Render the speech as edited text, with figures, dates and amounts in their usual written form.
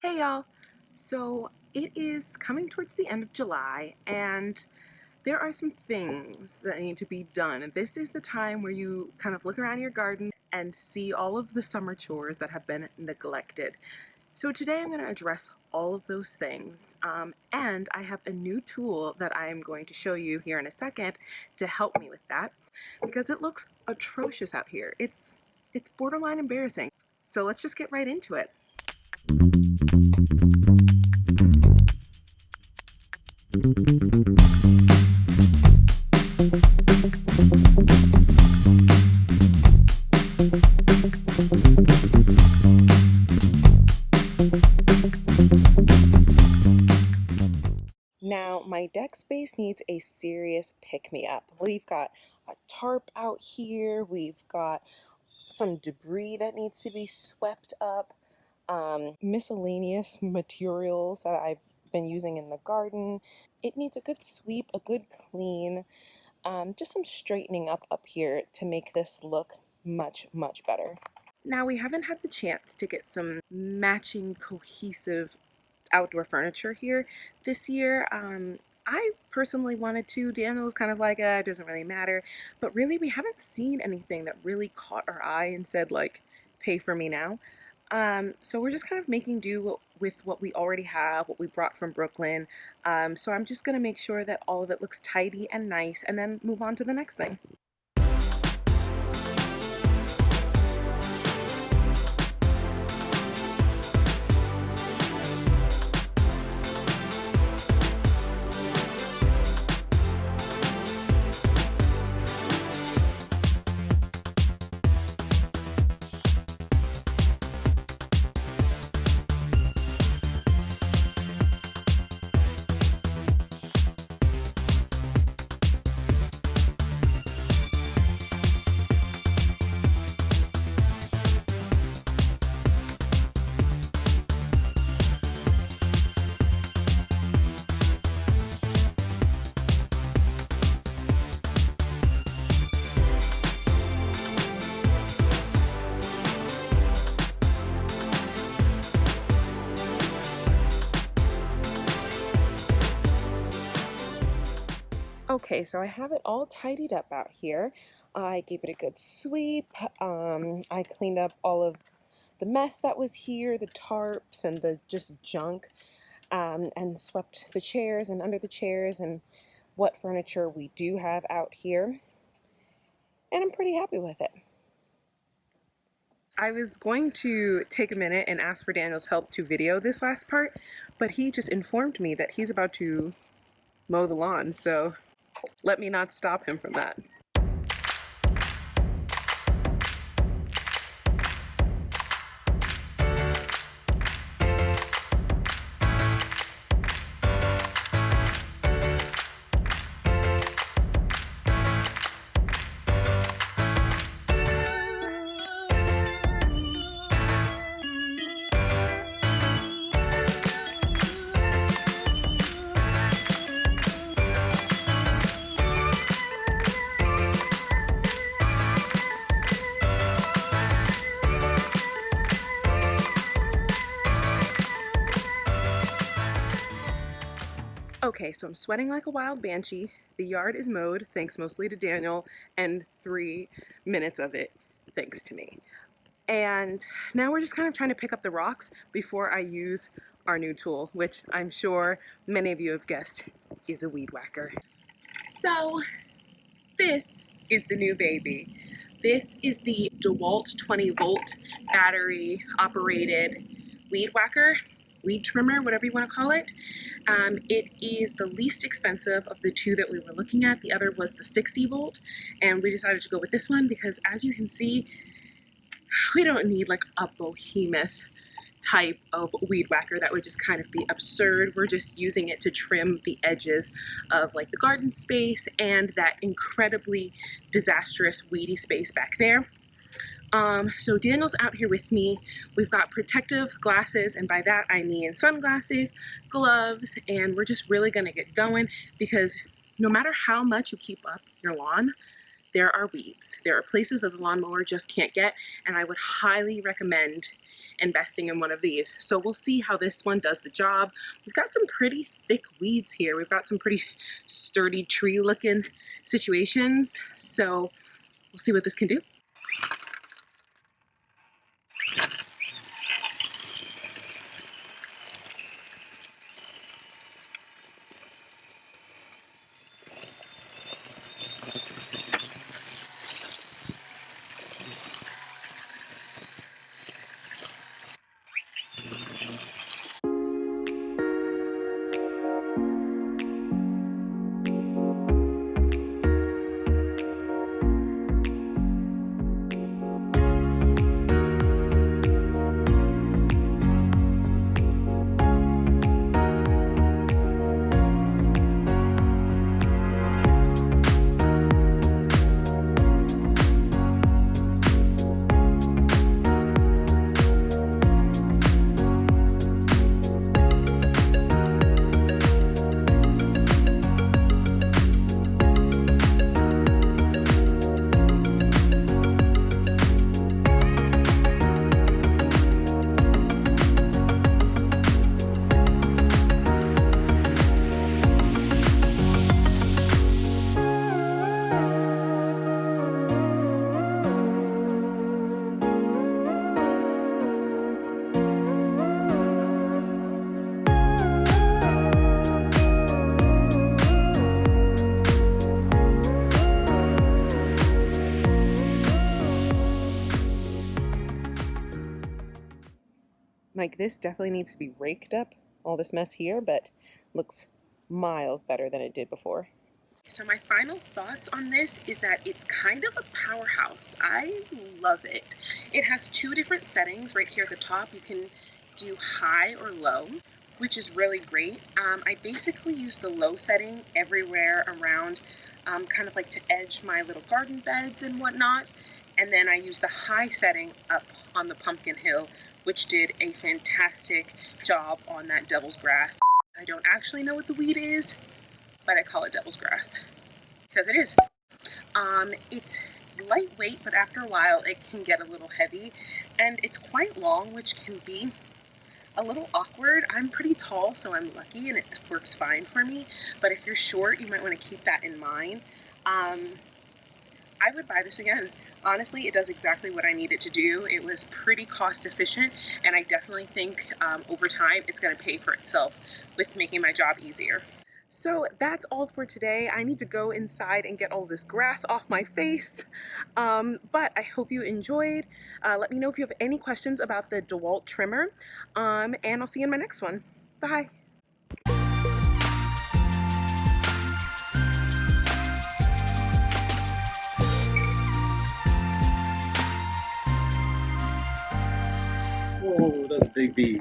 Hey y'all! So it is coming towards the end of July and there are some things that need to be done. And this is the time where you kind of look around your garden and see all of the summer chores that have been neglected. So today I'm going to address all of those things, and I have a new tool that I am going to show you here in a second to help me with that because it looks atrocious out here. It's borderline embarrassing. So let's just get right into it. Now, my deck space needs a serious pick-me-up. We've got a tarp out here, we've got some debris that needs to be swept up, miscellaneous materials that I've been using in the garden. It needs a good sweep, a good clean, just some straightening up here to make this look much better. Now, we haven't had the chance to get some matching cohesive outdoor furniture here this year. I personally wanted to. Daniel was kind of like, it doesn't really matter. But really, we haven't seen anything that really caught our eye and said, like, pay for me now. So we're just kind of making do with what we already have, what we brought from Brooklyn. So I'm just going to make sure that all of it looks tidy and nice and then move on to the next thing. Okay, so I have it all tidied up out here. I gave it a good sweep. I cleaned up all of the mess that was here, the tarps and the just junk, and swept the chairs and under the chairs and what furniture we do have out here. And I'm pretty happy with it. I was going to take a minute and ask for Daniel's help to video this last part, but he just informed me that he's about to mow the lawn, so let me not stop him from that. Okay, so I'm sweating like a wild banshee. The yard is mowed, thanks mostly to Daniel, and 3 minutes of it thanks to me. And now we're just kind of trying to pick up the rocks before I use our new tool, which I'm sure many of you have guessed is a weed whacker. So this is the new baby. This is the Dewalt 20V battery operated weed whacker. Weed trimmer, whatever you want to call it. It is the least expensive of the two that we were looking at. The other was the 60V, and we decided to go with this one because, as you can see, we don't need like a behemoth type of weed whacker. That would just kind of be absurd. We're just using it to trim the edges of like the garden space and that incredibly disastrous weedy space back there. So Daniel's out here with me. We've got protective glasses, and by that I mean sunglasses, gloves, and we're just really gonna get going because no matter how much you keep up your lawn, there are weeds. There are places that the lawnmower just can't get, and I would highly recommend investing in one of these. So we'll see how this one does the job. We've got some pretty thick weeds here. We've got some pretty sturdy tree looking situations. So we'll see what this can do. Like, this definitely needs to be raked up, all this mess here, but looks miles better than it did before. So my final thoughts on this is that it's kind of a powerhouse. I love it. It has two different settings right here at the top. You can do high or low, which is really great. I basically use the low setting everywhere around, kind of like to edge my little garden beds and whatnot. And then I use the high setting up on the pumpkin hill, which did a fantastic job on that devil's grass. I don't actually know what the weed is, but I call it devil's grass because it is. It's lightweight, but after a while it can get a little heavy, and it's quite long, which can be a little awkward. I'm pretty tall, so I'm lucky and it works fine for me, but if you're short, you might want to keep that in mind. I would buy this again. Honestly, it does exactly what I need it to do. It was pretty cost efficient, and I definitely think over time it's going to pay for itself with making my job easier. So that's all for today. I need to go inside and get all this grass off my face, but I hope you enjoyed. Let me know if you have any questions about the Dewalt trimmer, and I'll see you in my next one. Bye. Whoa, that's a big bee.